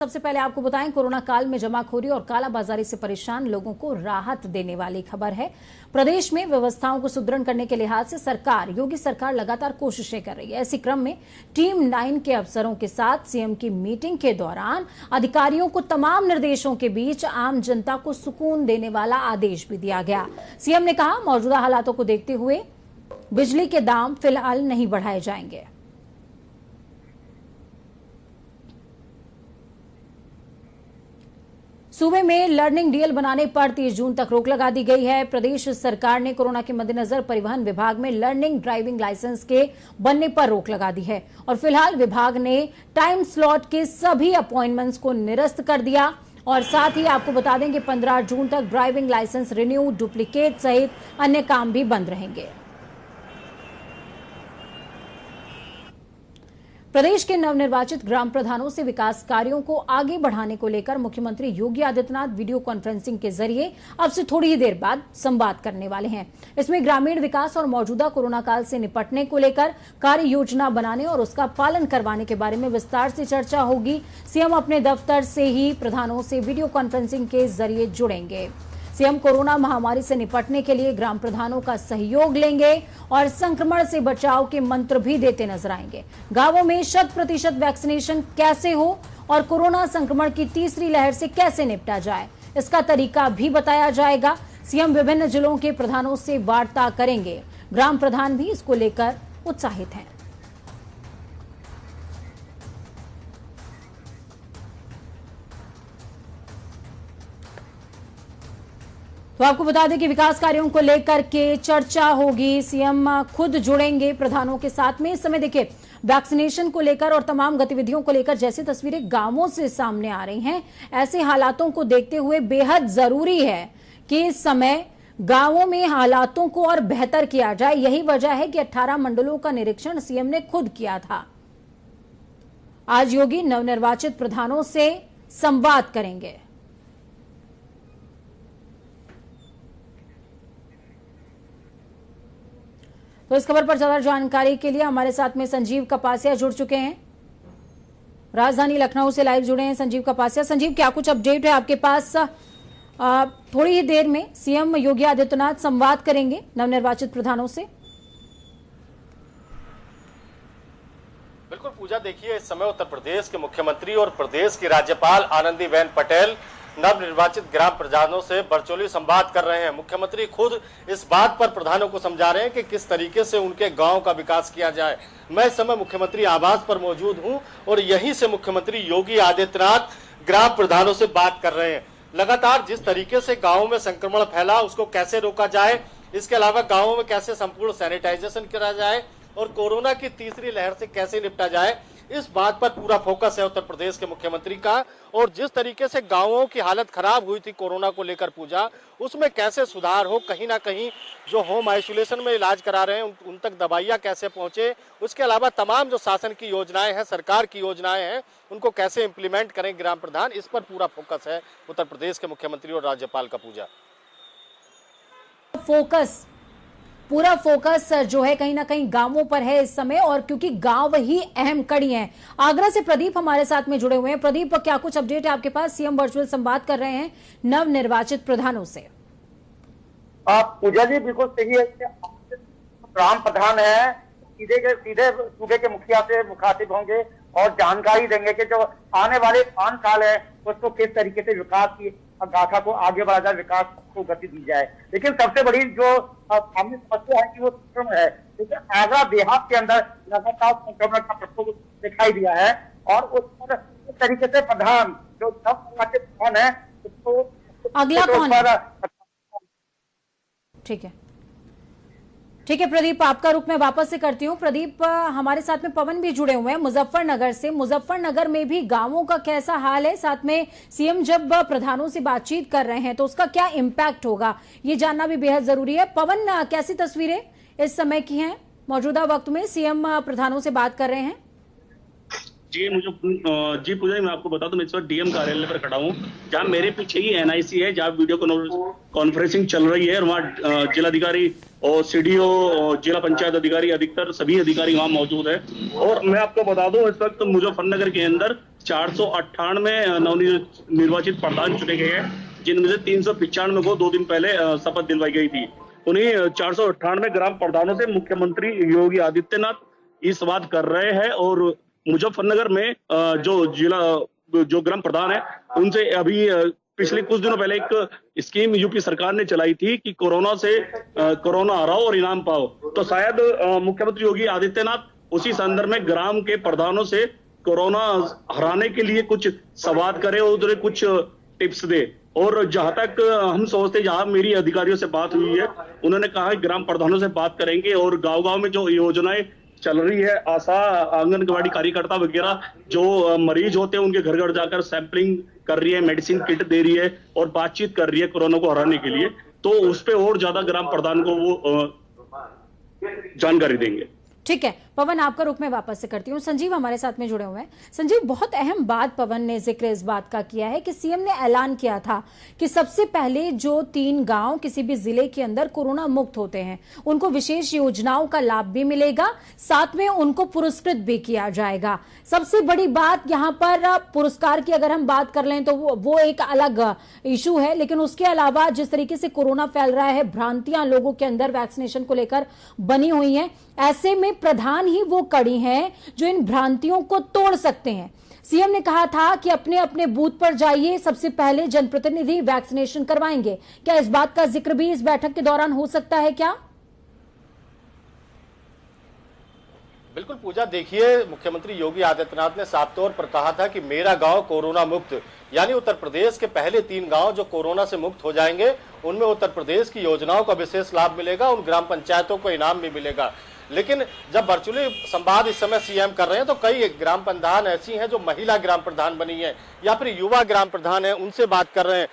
सबसे पहले आपको बताएं, कोरोना काल में जमाखोरी और कालाबाजारी से परेशान लोगों को राहत देने वाली खबर है। प्रदेश में व्यवस्थाओं को सुदृढ़ करने के लिहाज से योगी सरकार लगातार कोशिशें कर रही है। इसी क्रम में टीम 9 के अफसरों के साथ सीएम की मीटिंग के दौरान अधिकारियों को तमाम निर्देशों के बीच आम जनता को सुकून देने वाला आदेश भी दिया गया। सीएम ने कहा, मौजूदा हालातों को देखते हुए बिजली के दाम फिलहाल नहीं बढ़ाए जाएंगे। सूबे में लर्निंग डीएल बनाने पर 30 जून तक रोक लगा दी गई है। प्रदेश सरकार ने कोरोना के मद्देनजर परिवहन विभाग में लर्निंग ड्राइविंग लाइसेंस के बनने पर रोक लगा दी है और फिलहाल विभाग ने टाइम स्लॉट के सभी अपॉइंटमेंट्स को निरस्त कर दिया। और साथ ही आपको बता दें कि 15 जून तक ड्राइविंग लाइसेंस रिन्यू, डुप्लीकेट सहित अन्य काम भी बंद रहेंगे। प्रदेश के नवनिर्वाचित ग्राम प्रधानों से विकास कार्यों को आगे बढ़ाने को लेकर मुख्यमंत्री योगी आदित्यनाथ वीडियो कॉन्फ्रेंसिंग के जरिए अब से थोड़ी ही देर बाद संवाद करने वाले हैं। इसमें ग्रामीण विकास और मौजूदा कोरोना काल से निपटने को लेकर कार्य योजना बनाने और उसका पालन करवाने के बारे में विस्तार से चर्चा होगी। सीएम अपने दफ्तर से ही प्रधानों से वीडियो कॉन्फ्रेंसिंग के जरिए जुड़ेंगे। सीएम कोरोना महामारी से निपटने के लिए ग्राम प्रधानों का सहयोग लेंगे और संक्रमण से बचाव के मंत्र भी देते नजर आएंगे। गांवों में 100% वैक्सीनेशन कैसे हो और कोरोना संक्रमण की तीसरी लहर से कैसे निपटा जाए, इसका तरीका भी बताया जाएगा। सीएम विभिन्न जिलों के प्रधानों से वार्ता करेंगे। ग्राम प्रधान भी इसको लेकर उत्साहित हैं। तो आपको बता दें कि विकास कार्यों को लेकर के चर्चा होगी। सीएम खुद जुड़ेंगे प्रधानों के साथ में। इस समय देखिए, वैक्सीनेशन को लेकर और तमाम गतिविधियों को लेकर जैसी तस्वीरें गांवों से सामने आ रही हैं, ऐसे हालातों को देखते हुए बेहद जरूरी है कि इस समय गांवों में हालातों को और बेहतर किया जाए। यही वजह है कि 18 मंडलों का निरीक्षण सीएम ने खुद किया था। आज योगी नवनिर्वाचित प्रधानों से संवाद करेंगे। तो इस खबर पर ज्यादा जानकारी के लिए हमारे साथ में संजीव कपासिया जुड़ चुके हैं, राजधानी लखनऊ से लाइव जुड़े हैं संजीव कपासिया। संजीव, क्या कुछ अपडेट है आपके पास? थोड़ी ही देर में सीएम योगी आदित्यनाथ संवाद करेंगे नवनिर्वाचित प्रधानों से। बिल्कुल पूजा, देखिए इस समय उत्तर प्रदेश के मुख्यमंत्री और प्रदेश की राज्यपाल आनंदीबेन पटेल नवनिर्वाचित ग्राम प्रधानों से वर्चुअली संवाद कर रहे हैं। मुख्यमंत्री खुद इस बात पर प्रधानों को समझा रहे हैं कि किस तरीके से उनके गांव का विकास किया जाए। मैं इस समय मुख्यमंत्री आवास पर मौजूद हूं और यहीं से मुख्यमंत्री योगी आदित्यनाथ ग्राम प्रधानों से बात कर रहे हैं। लगातार जिस तरीके से गाँव में संक्रमण फैला उसको कैसे रोका जाए, इसके अलावा गाँवों में कैसे संपूर्ण सैनिटाइजेशन किया जाए और कोरोना की तीसरी लहर से कैसे निपटा जाए, इस बात पर पूरा फोकस है उत्तर प्रदेश के मुख्यमंत्री का। और जिस तरीके से गांवों की हालत खराब हुई थी कोरोना को लेकर पूजा, उसमें कैसे सुधार हो, कहीं ना कहीं जो होम आइसोलेशन में इलाज करा रहे हैं उन तक दवाइयां कैसे पहुंचे, उसके अलावा तमाम जो शासन की योजनाएं हैं, सरकार की योजनाएं हैं, उनको कैसे इम्प्लीमेंट करें ग्राम प्रधान, इस पर पूरा फोकस है उत्तर प्रदेश के मुख्यमंत्री और राज्यपाल का। पूजा, पूरा फोकस जो है कहीं ना कहीं गांवों पर है इस समय, और क्योंकि गांव ही अहम कड़ी हैं। आगरा से प्रदीप हमारे साथ में जुड़े हुए हैं। प्रदीप, क्या कुछ अपडेट है आपके पास? सीएम वर्चुअल संवाद कर रहे हैं नवनिर्वाचित प्रधानों से। पूजा जी, बिल्कुल सही है। ग्राम प्रधान है, सीधे सूबे के मुखिया से मुखातिब होंगे और जानकारी देंगे कि जो आने वाले 5 साल है उसको किस तरीके से विकास की गाथा को आगे बढ़ाया जाए, विकास को गति दी जाए। लेकिन सबसे बड़ी जो सामने समस्या है कि वो संक्रमण है। क्योंकि आगरा देहात के अंदर लगातार संक्रमण का प्रकोप दिखाई दिया है और उस पर किस तरीके से प्रधान जो नवनिर्वाचित प्रधान है उसको अगला कौन है? ठीक है प्रदीप, आपका रुख मैं वापस से करती हूँ। प्रदीप, हमारे साथ में पवन भी जुड़े हुए हैं मुजफ्फरनगर से। मुजफ्फरनगर में भी गांवों का कैसा हाल है? साथ में सीएम जब प्रधानों से बातचीत कर रहे हैं तो उसका क्या इम्पैक्ट होगा, ये जानना भी बेहद जरूरी है। पवन, कैसी तस्वीरें इस समय की हैं? मौजूदा वक्त में सीएम प्रधानों से बात कर रहे हैं। जी पूजा, मैं आपको बता दूं, मैं इस वक्त डीएम कार्यालय पर खड़ा हूं, जहां मेरे पीछे ही एनआईसी है, जहां वीडियो कॉन्फ्रेंसिंग चल रही है और वहां जिलाधिकारी और सीडीओ और जिला पंचायत अधिकारी अधिकतर सभी अधिकारी वहां मौजूद है। और मैं आपको बता दूं, इस वक्त मुजफ्फरनगर के अंदर 498 नवनिर्वाचित प्रधान चुने गए हैं, जिनमें से 395 को 2 दिन पहले शपथ दिलवाई गई थी। उन्हीं 498 ग्राम प्रधानों से मुख्यमंत्री योगी आदित्यनाथ ये संवाद कर रहे हैं और मुजफ्फरनगर में जो ग्राम प्रधान है उनसे अभी पिछले कुछ दिनों पहले एक स्कीम यूपी सरकार ने चलाई थी कि कोरोना हराओ और इनाम पाओ। तो शायद मुख्यमंत्री योगी आदित्यनाथ उसी संदर्भ में ग्राम के प्रधानों से कोरोना हराने के लिए कुछ संवाद करे और उन्हें कुछ टिप्स दे। और जहां तक हम सोचते, जहां मेरी अधिकारियों से बात हुई है, उन्होंने कहा है ग्राम प्रधानों से बात करेंगे और गांव-गांव में जो योजनाएं चल रही है, आशा, आंगनबाड़ी कार्यकर्ता वगैरह जो मरीज होते हैं उनके घर घर जाकर सैंपलिंग कर रही है, मेडिसिन किट दे रही है और बातचीत कर रही है कोरोना को हराने के लिए, तो उस पे और ज्यादा ग्राम प्रधान को वो जानकारी देंगे। ठीक है पवन, आपका रुख में वापस से करती हूँ। संजीव हमारे साथ में जुड़े हुए हैं। संजीव, बहुत अहम बात पवन ने जिक्र इस बात का किया है कि सीएम ने ऐलान किया था कि सबसे पहले जो 3 गांव किसी भी जिले के अंदर कोरोना मुक्त होते हैं उनको विशेष योजनाओं का लाभ भी मिलेगा, साथ में उनको पुरस्कृत भी किया जाएगा। सबसे बड़ी बात यहाँ पर पुरस्कार की अगर हम बात कर लें तो वो एक अलग इशू है, लेकिन उसके अलावा जिस तरीके से कोरोना फैल रहा है, भ्रांतियां लोगों के अंदर वैक्सीनेशन को लेकर बनी हुई हैं, ऐसे में प्रधान ही वो कड़ी हैं जो इन भ्रांतियों को तोड़ सकते हैं। सीएम ने कहा था कि अपने अपने बूथ पर जाइए, सबसे पहले जनप्रतिनिधि वैक्सीनेशन करवाएंगे। क्या इस बात का जिक्र भी इस बैठक के दौरान हो सकता है क्या? बिल्कुल पूजा, देखिए मुख्यमंत्री योगी आदित्यनाथ ने साफ तौर पर कहा था कि मेरा गांव कोरोना मुक्त, यानी उत्तर प्रदेश के पहले 3 गांव जो कोरोना से मुक्त हो जाएंगे उनमें उत्तर प्रदेश की योजनाओं का विशेष लाभ मिलेगा, उन ग्राम पंचायतों को इनाम भी मिलेगा। लेकिन जब वर्चुअली संवाद इस समय सीएम कर रहे हैं तो कई ग्राम प्रधान ऐसी हैं जो महिला ग्राम प्रधान बनी है या फिर युवा ग्राम प्रधान है, उनसे बात कर रहे हैं।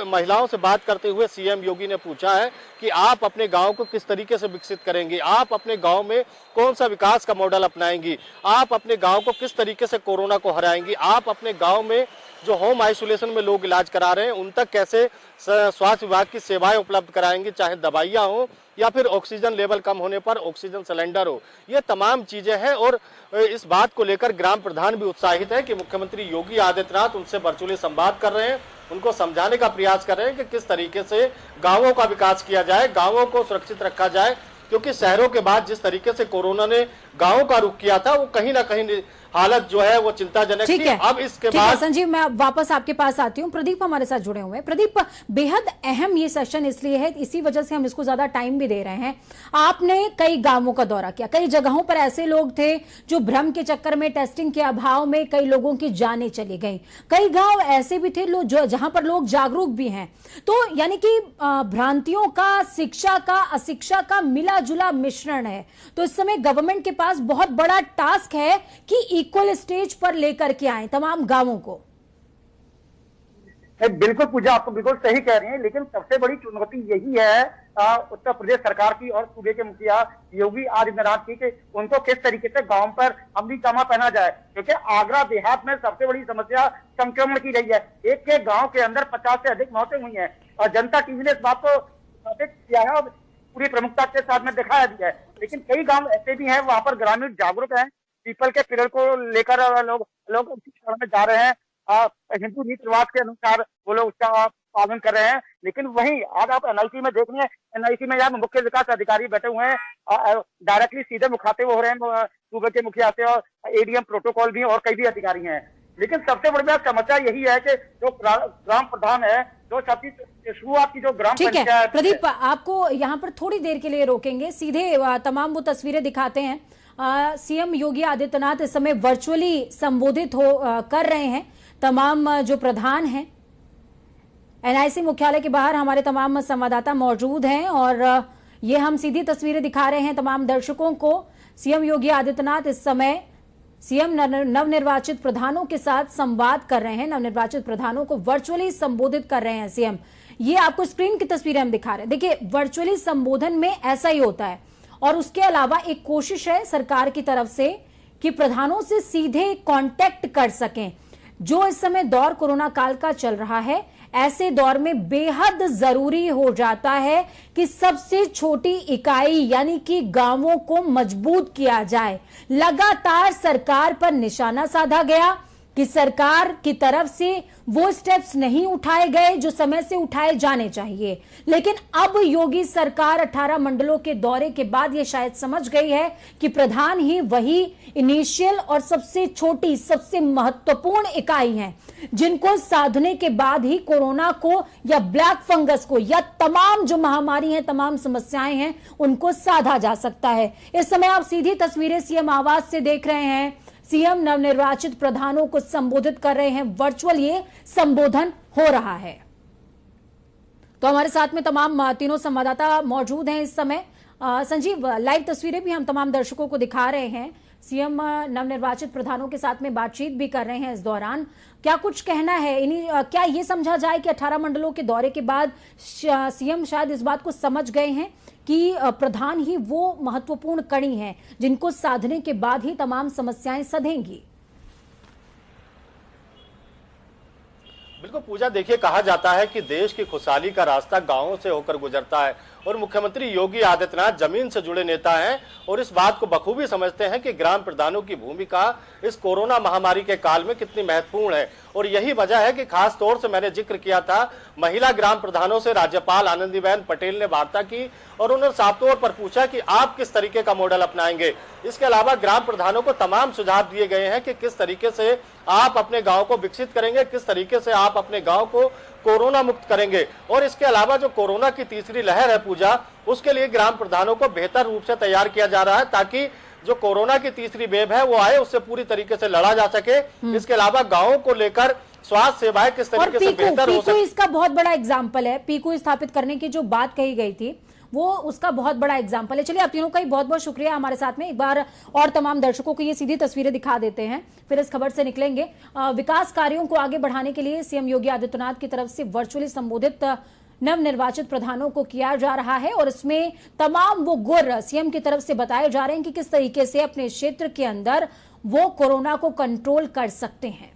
महिलाओं से बात करते हुए सीएम योगी ने पूछा है कि आप अपने गांव को किस तरीके से विकसित करेंगे, आप अपने गांव में कौन सा विकास का मॉडल अपनाएंगी, आप अपने गांव को किस तरीके से कोरोना को हराएंगी, आप अपने गांव में जो होम आइसोलेशन में लोग इलाज करा रहे हैं उन तक कैसे स्वास्थ्य विभाग की सेवाएं उपलब्ध कराएंगे, चाहे दवाइयां हो या फिर ऑक्सीजन लेवल कम होने पर ऑक्सीजन सिलेंडर हो। ये तमाम चीजें हैं और इस बात को लेकर ग्राम प्रधान भी उत्साहित है कि मुख्यमंत्री योगी आदित्यनाथ उनसे वर्चुअली संवाद कर रहे हैं, उनको समझाने का प्रयास कर रहे हैं कि किस तरीके से गांवों का विकास किया जाए, गांवों को सुरक्षित रखा जाए, क्योंकि शहरों के बाद जिस तरीके से कोरोना ने गांवों का रुख किया था वो कहीं ना कहीं हालत जो है वो चिंताजनक थी। अब इसके बाद संजीव, मैं वापस आपके पास आती हूँ। प्रदीप हमारे साथ जुड़े हुए हैं। प्रदीप, बेहद अहम ये सेशन इसलिए है, इसी वजह से हम इसको ज्यादा टाइम भी दे रहे हैं। आपने कई गांवों का दौरा किया, कई जगहों पर ऐसे लोग थे जो भ्रम के चक्कर में, टेस्टिंग के अभाव में कई लोगों की जानें चली गई। कई गांव ऐसे भी थे जहां पर लोग जागरूक भी हैं। तो यानी कि भ्रांतियों का, शिक्षा का, अशिक्षा का मिला जुला मिश्रण है। तो इस समय गवर्नमेंट के पास बहुत बड़ा टास्क है कि इक्वल स्टेज पर लेकर के आए तमाम गांवों को। बिल्कुल पूजा, आप बिल्कुल सही कह रही हैं, लेकिन सबसे बड़ी चुनौती यही है उत्तर प्रदेश सरकार की और सूबे के मुखिया योगी आदित्यनाथ की कि उनको किस तरीके से गांव पर अमली जामा पहना जाए, क्योंकि आगरा देहात में सबसे बड़ी समस्या संक्रमण की रही है। एक एक गांव के अंदर 50 से अधिक मौतें हुई हैं और जनता टीवी ने इस बात को स्थापित किया है और पूरी प्रमुखता के साथ में दिखाया दिया है। लेकिन कई गाँव ऐसे भी हैं वहां पर ग्रामीण जागरूक हैं, पीपल के पेड़ को लेकर लोग शरण में जा रहे हैं, हिंदू रीति रिवाज के अनुसार वो लोग उसका पालन कर रहे हैं। लेकिन वहीं आज आप एनआईसी में देख रहे हैं, एनआईसी में यहाँ मुख्य विकास अधिकारी बैठे हुए हैं, डायरेक्टली सीधे मुखातिब हो रहे हैं सूबे के मुखिया से, और एडीएम प्रोटोकॉल भी और कई भी अधिकारी हैं। लेकिन सबसे बड़ी समस्या यही है कि जो ग्राम प्रधान है, जो शुरुआत की जो ग्राम पंचायत। प्रदीप, आपको यहाँ पर थोड़ी देर के लिए रोकेंगे, सीधे तमाम वो तस्वीरें दिखाते हैं। सीएम योगी आदित्यनाथ इस समय वर्चुअली संबोधित कर रहे हैं तमाम जो प्रधान हैं। एनआईसी मुख्यालय के बाहर हमारे तमाम संवाददाता मौजूद हैं और ये हम सीधी तस्वीरें दिखा रहे हैं तमाम दर्शकों को। सीएम योगी आदित्यनाथ इस समय सीएम नवनिर्वाचित प्रधानों के साथ संवाद कर रहे हैं, नवनिर्वाचित प्रधानों को वर्चुअली संबोधित कर रहे हैं सीएम। ये आपको स्क्रीन की तस्वीरें हम दिखा रहे हैं। देखिए, वर्चुअली संबोधन में ऐसा ही होता है और उसके अलावा एक कोशिश है सरकार की तरफ से कि प्रधानों से सीधे कांटेक्ट कर सकें। जो इस समय दौर कोरोना काल का चल रहा है, ऐसे दौर में बेहद जरूरी हो जाता है कि सबसे छोटी इकाई यानी कि गांवों को मजबूत किया जाए। लगातार सरकार पर निशाना साधा गया, कि सरकार की तरफ से वो स्टेप्स नहीं उठाए गए जो समय से उठाए जाने चाहिए। लेकिन अब योगी सरकार 18 मंडलों के दौरे के बाद ये शायद समझ गई है कि प्रधान ही वही इनिशियल और सबसे छोटी, सबसे महत्वपूर्ण इकाई हैं जिनको साधने के बाद ही कोरोना को या ब्लैक फंगस को या तमाम जो महामारी हैं, तमाम समस्याएं हैं, उनको साधा जा सकता है। इस समय आप सीधी तस्वीरें सीएम आवास से देख रहे हैं। सीएम नवनिर्वाचित प्रधानों को संबोधित कर रहे हैं, वर्चुअल ये संबोधन हो रहा है। तो हमारे साथ में तमाम तीनों संवाददाता मौजूद हैं इस समय। संजीव, लाइव तस्वीरें भी हम तमाम दर्शकों को दिखा रहे हैं। सीएम नवनिर्वाचित प्रधानों के साथ में बातचीत भी कर रहे हैं इस दौरान। क्या कुछ कहना है क्या ये समझा जाए कि 18 मंडलों के दौरे के बाद सीएम शायद इस बात को समझ गए हैं कि प्रधान ही वो महत्वपूर्ण कड़ी हैं जिनको साधने के बाद ही तमाम समस्याएं सधेंगी? बिल्कुल पूजा, देखिए कहा जाता है कि देश की खुशहाली का रास्ता गांवों से होकर गुजरता है और मुख्यमंत्री योगी आदित्यनाथ जमीन से जुड़े नेता हैं और इस बात को बखूबी समझते हैं कि ग्राम प्रधानों की भूमिका इस कोरोना महामारी के काल में कितनी महत्वपूर्ण है। और यही वजह है कि खास तौर से मैंने जिक्र किया था, महिला ग्राम प्रधानों से राज्यपाल आनंदीबेन पटेल ने वार्ता की और उन्होंने साफ तौर पर पूछा कि आप किस तरीके का मॉडल अपनाएंगे। इसके अलावा ग्राम प्रधानों को तमाम सुझाव दिए गए हैं कि किस तरीके से आप अपने गांव को विकसित करेंगे, किस तरीके से आप अपने गांव को कोरोना मुक्त करेंगे। और इसके अलावा जो कोरोना की तीसरी लहर है पूजा, उसके लिए ग्राम प्रधानों को बेहतर रूप से तैयार किया जा रहा है ताकि जो कोरोना की तीसरी वेव है वो आए, उससे पूरी तरीके से लड़ा जा सके। इसके अलावा गांवों को लेकर स्वास्थ्य सेवाएं किस तरीके से बेहतर हो सके, इसका बहुत बड़ा एग्जाम्पल है। पीकू स्थापित करने की जो बात कही गई थी वो उसका बहुत बड़ा एग्जाम्पल है। चलिए, आप तीनों का ही बहुत बहुत शुक्रिया हमारे साथ में। एक बार और तमाम दर्शकों को ये सीधी तस्वीरें दिखा देते हैं, फिर इस खबर से निकलेंगे। विकास कार्यों को आगे बढ़ाने के लिए सीएम योगी आदित्यनाथ की तरफ से वर्चुअली संबोधित नवनिर्वाचित प्रधानों को किया जा रहा है और इसमें तमाम वो गुर सीएम की तरफ से बताए जा रहे हैं कि किस तरीके से अपने क्षेत्र के अंदर वो कोरोना को कंट्रोल कर सकते हैं।